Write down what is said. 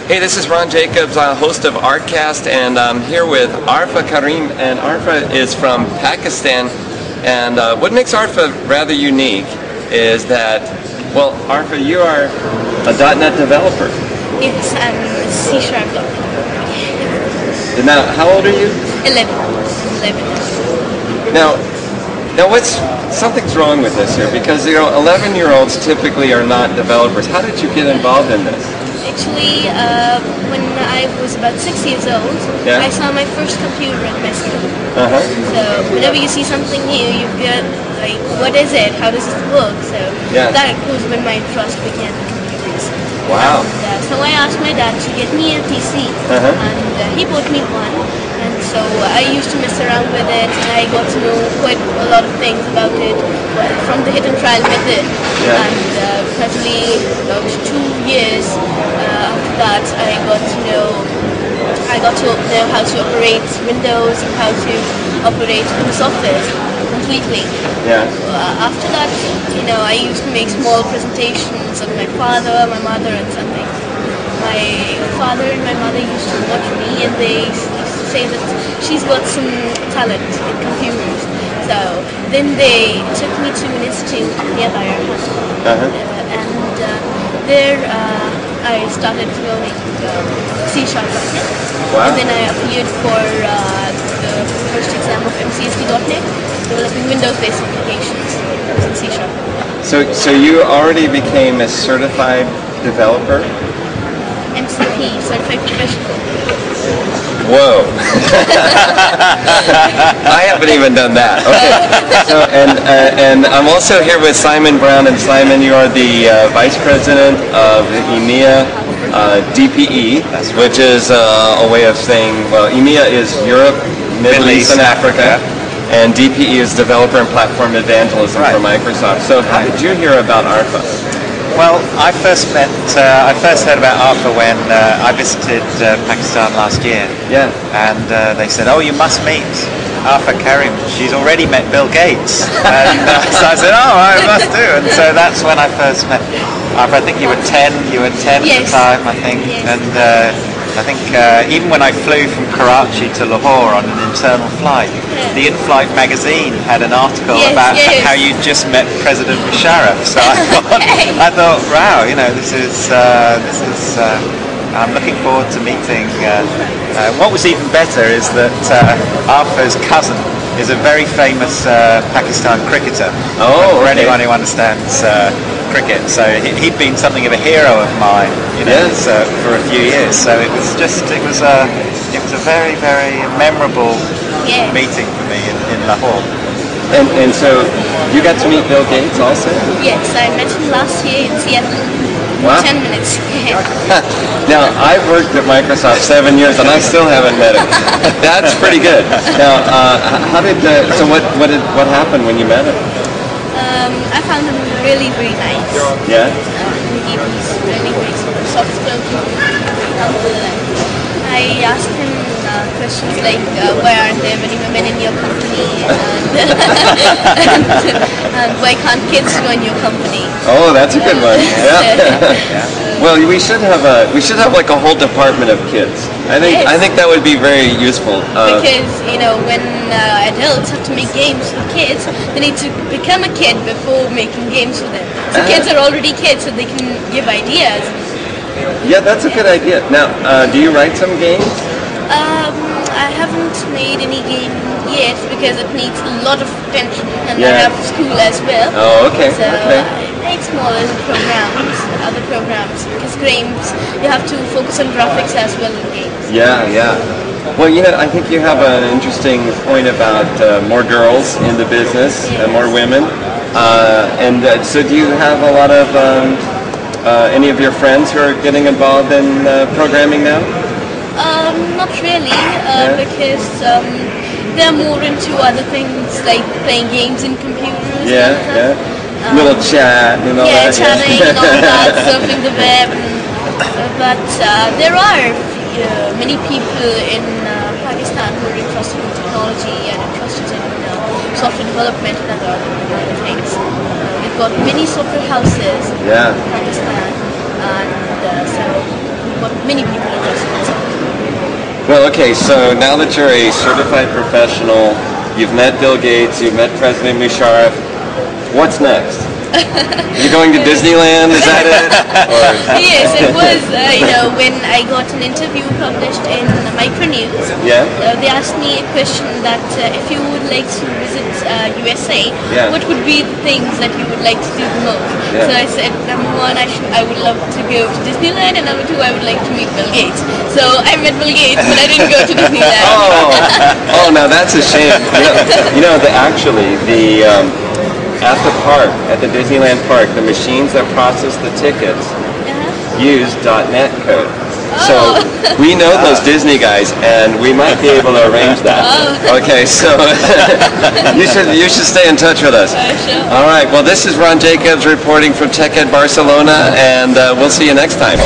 Hey, this is Ron Jacobs, host of ARCast, and I'm here with Arfa Karim, and Arfa is from Pakistan. And what makes Arfa rather unique is that, well, Arfa, you are a .NET developer. It's C#. Now, how old are you? 11. Now something's wrong with this here, because 11-year-olds typically are not developers. How did you get involved in this? Actually, when I was about 6 years old, I saw my first computer at my school. So whenever you see something new, you get like, what is it? How does it work? So that was when my interest began in computers. Wow. And, so I asked my dad to get me a PC, and he bought me one. And so I used to mess around with it, and I got to know quite a lot of things about it, from the hit and trial method. And probably about 2 years after that, I got to know how to operate Windows and how to operate the software completely. After that, I used to make small presentations of my father, my mother, and something. My father and my mother used to watch me, and they used to say that she's got some talent in computers. So then they took me to an institute nearby our house, and there I started learning C#. And then I appeared for the first exam of MCSD.NET, developing Windows-based applications in C#. So you already became a certified developer? MCP, Certified Professional. Whoa! I haven't even done that. Okay. So, and I'm also here with Simon Brown, and Simon, you are the Vice President of EMEA DPE, which is a way of saying, well, EMEA is Europe, Middle East, and Africa, and DPE is Developer and Platform Evangelism for Microsoft. So how did you hear about Arfa? Well, I first heard about Arfa when I visited Pakistan last year. And they said, "Oh, you must meet Arfa Karim. She's already met Bill Gates." And so I said, "Oh, I must do." And so that's when I first met Arfa. I think you were 10. You were 10 at the time, I think. And I think even when I flew from Karachi to Lahore on an internal flight, the In-Flight magazine had an article about how you just met President Musharraf. So I thought, wow, this is I'm looking forward to meeting. What was even better is that Arfa's cousin is a very famous Pakistan cricketer. For anyone who understands cricket, so he'd been something of a hero of mine, for a few years. So it was a very, very memorable meeting for me in Lahore. And so you got to meet Bill Gates also? Yes, I met him last year in Seattle. Wow. 10 minutes. Now, I've worked at Microsoft 7 years, and I still haven't met him. That's pretty good. Now, what happened when you met him? I found him really, really nice. He was really, really soft-spoken, humble. I asked him questions like, why aren't there many women in your company, and why can't kids join your company? Oh, that's a good one. Well, we should have like a whole department of kids. I think that would be very useful. Because when adults have to make games for kids, they need to become a kid before making games for them. So kids are already kids, so they can give ideas. Yeah, that's a good idea. Now, do you write some games? I haven't made any game yet because it needs a lot of attention, and I have school as well. Oh, okay. So I make smaller programs, other programs, because games, you have to focus on graphics as well in games. Well, I think you have an interesting point about more girls in the business, more women. So do you have a lot of any of your friends who are getting involved in programming now? Not really, because they're more into other things like playing games in computers. Little chat and all that. Chatting and all that, surfing the web. But there are many people in Pakistan who are interested in technology and interested in software development and other things. We've got many software houses in Pakistan, and so we what many people are missing. Well, okay, so now that you're a certified professional, you've met Bill Gates, you've met President Musharraf, what's next? You're going to Disneyland, is that it? Or? Yes, it was, when I got an interview published in Micronews. Yeah? They asked me a question that if you would like to visit USA, yeah. what would be the things that you would like to do the most? Yeah. So I said, number one, I would love to go to Disneyland, and number two, I would like to meet Bill Gates. So I met Bill Gates, but I didn't go to Disneyland. Oh, now that's a shame. At the park, at the Disneyland park, the machines that process the tickets use .NET code. So we know those Disney guys, and we might be able to arrange that. Okay, so you should stay in touch with us. Sure. All right. Well, this is Ron Jacobs reporting from TechEd Barcelona, and we'll see you next time.